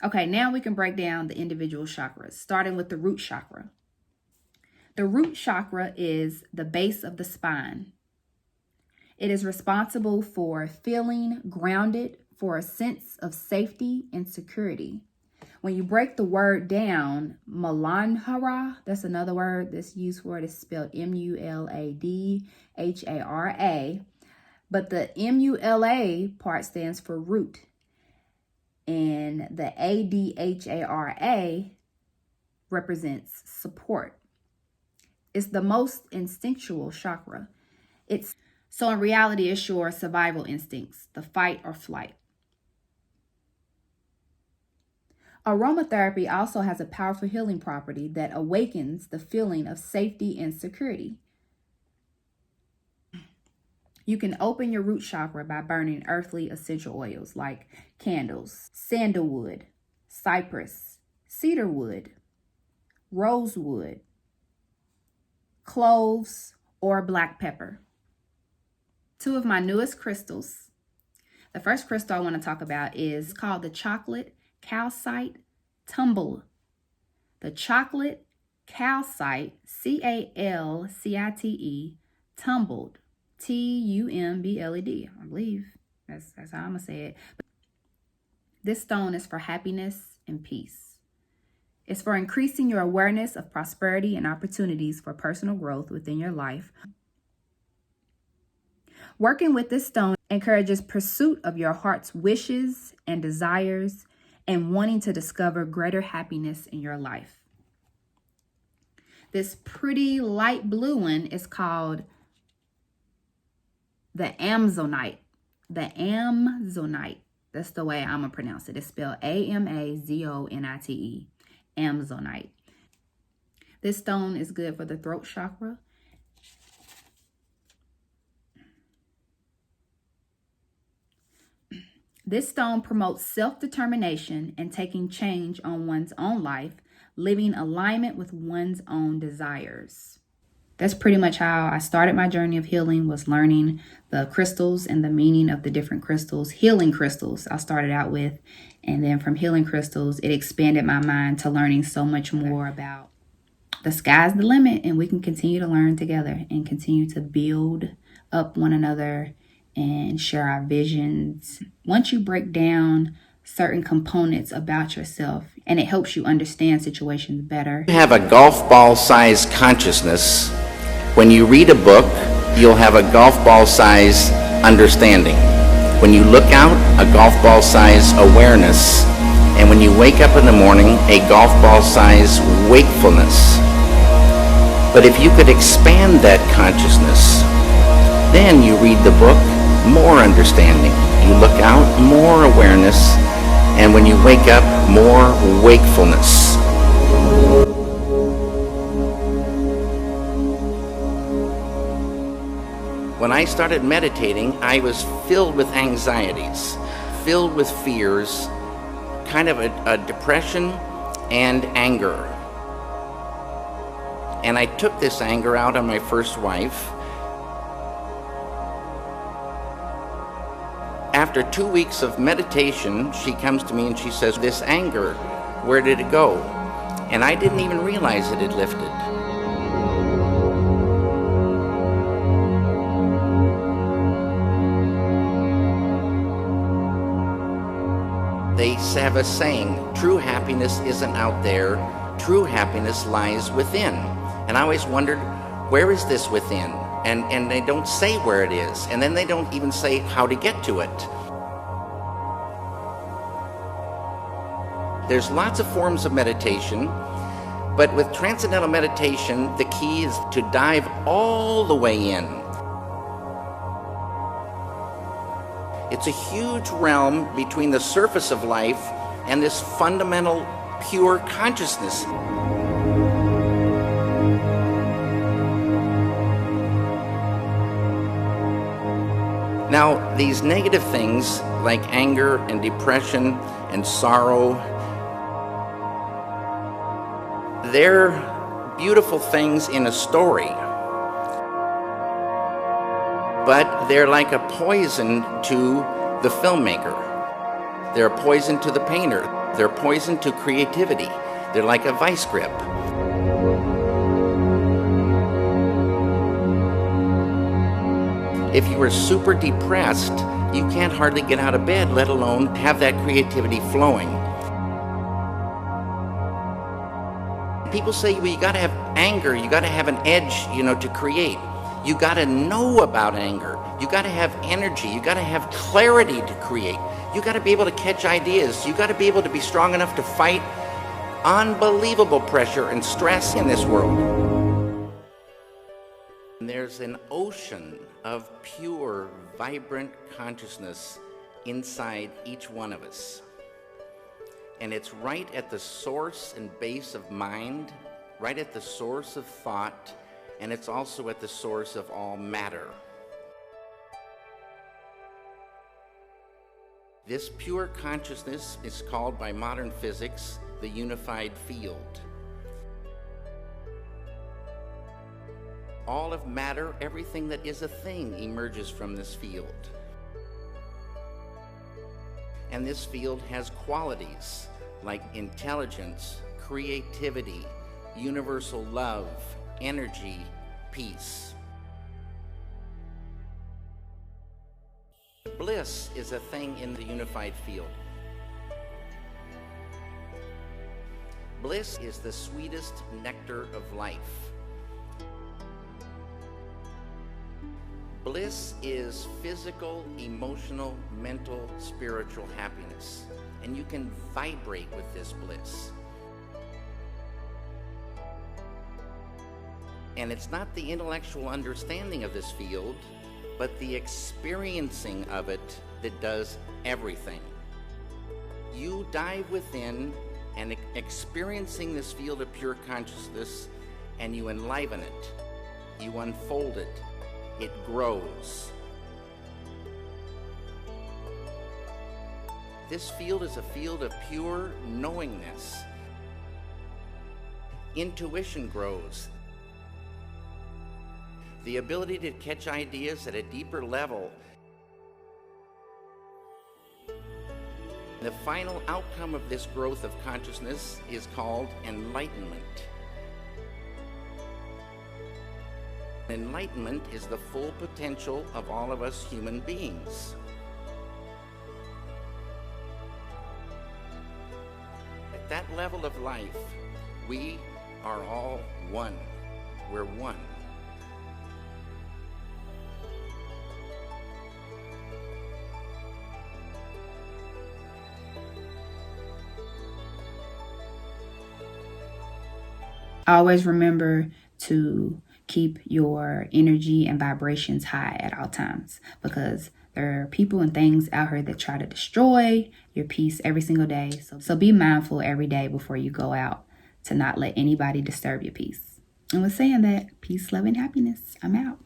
Okay, now we can break down the individual chakras, starting with the root chakra. The root chakra is the base of the spine. It is responsible for feeling grounded, for a sense of safety and security. When you break the word down, Muladhara, that's another word that's used for it. It's spelled Muladhara, but the Mula part stands for root, and the Adhara represents support. It's the most instinctual chakra. So in reality, it's your survival instincts, the fight or flight. Aromatherapy also has a powerful healing property that awakens the feeling of safety and security. You can open your root chakra by burning earthly essential oils like candles, sandalwood, cypress, cedarwood, rosewood, cloves, or black pepper. Two of my newest crystals. The first crystal I want to talk about is called the chocolate calcite tumble. The chocolate calcite, Calcite, tumbled, Tumbled. I believe that's how I'm gonna say it. This stone is for happiness and peace. It's for increasing your awareness of prosperity and opportunities for personal growth within your life. Working with this stone encourages pursuit of your heart's wishes and desires and wanting to discover greater happiness in your life. This pretty light blue one is called the Amazonite. The Amazonite. That's the way I'm going to pronounce it. It's spelled Amazonite. Amazonite. This stone is good for the throat chakra. This stone promotes self-determination and taking change on one's own life, living alignment with one's own desires. That's pretty much how I started my journey of healing, was learning the crystals and the meaning of the different crystals. Healing crystals I started out with, and then from healing crystals, it expanded my mind to learning so much more about the sky's the limit, and we can continue to learn together and continue to build up one another and share our visions. Once you break down certain components about yourself, and it helps you understand situations better. You have a golf ball size consciousness. When you read a book, you'll have a golf ball size understanding. When you look out, a golf ball size awareness. And when you wake up in the morning, a golf ball size wakefulness. But if you could expand that consciousness, then you read the book, more understanding. You look out, more awareness. And when you wake up, more wakefulness. When I started meditating, I was filled with anxieties, filled with fears, kind of a depression and anger. And I took this anger out on my first wife. After 2 weeks of meditation, she comes to me and she says, "This anger, where did it go?" And I didn't even realize it had lifted. They have a saying, true happiness isn't out there, true happiness lies within. And I always wondered, where is this within? And they don't say where it is, and then they don't even say how to get to it. There's lots of forms of meditation, but with transcendental meditation, the key is to dive all the way in. It's a huge realm between the surface of life and this fundamental, pure consciousness. Now, these negative things like anger and depression and sorrow, they're beautiful things in a story, but they're like a poison to the filmmaker. They're a poison to the painter. They're poison to creativity. They're like a vice grip. If you are super depressed, you can't hardly get out of bed, let alone have that creativity flowing. People say, well, you gotta have anger, you gotta have an edge, to create. You gotta know about anger. You gotta have energy. You gotta have clarity to create. You gotta be able to catch ideas. You gotta be able to be strong enough to fight unbelievable pressure and stress in this world. And there's an ocean of pure, vibrant consciousness inside each one of us. And it's right at the source and base of mind, right at the source of thought, and it's also at the source of all matter. This pure consciousness is called by modern physics the unified field. All of matter, everything that is a thing, emerges from this field. And this field has qualities like intelligence, creativity, universal love, energy, peace. Bliss is a thing in the unified field. Bliss is the sweetest nectar of life. Bliss is physical, emotional, mental, spiritual happiness, and you can vibrate with this bliss. And it's not the intellectual understanding of this field, but the experiencing of it that does everything. You dive within and experiencing this field of pure consciousness, and you enliven it, you unfold it, it grows. This field is a field of pure knowingness. Intuition grows. The ability to catch ideas at a deeper level. The final outcome of this growth of consciousness is called enlightenment. Enlightenment is the full potential of all of us human beings. At that level of life, we are all one. We're one. Always remember to keep your energy and vibrations high at all times, because there are people and things out here that try to destroy your peace every single day. So be mindful every day before you go out to not let anybody disturb your peace. And with saying that, peace, love, and happiness. I'm out.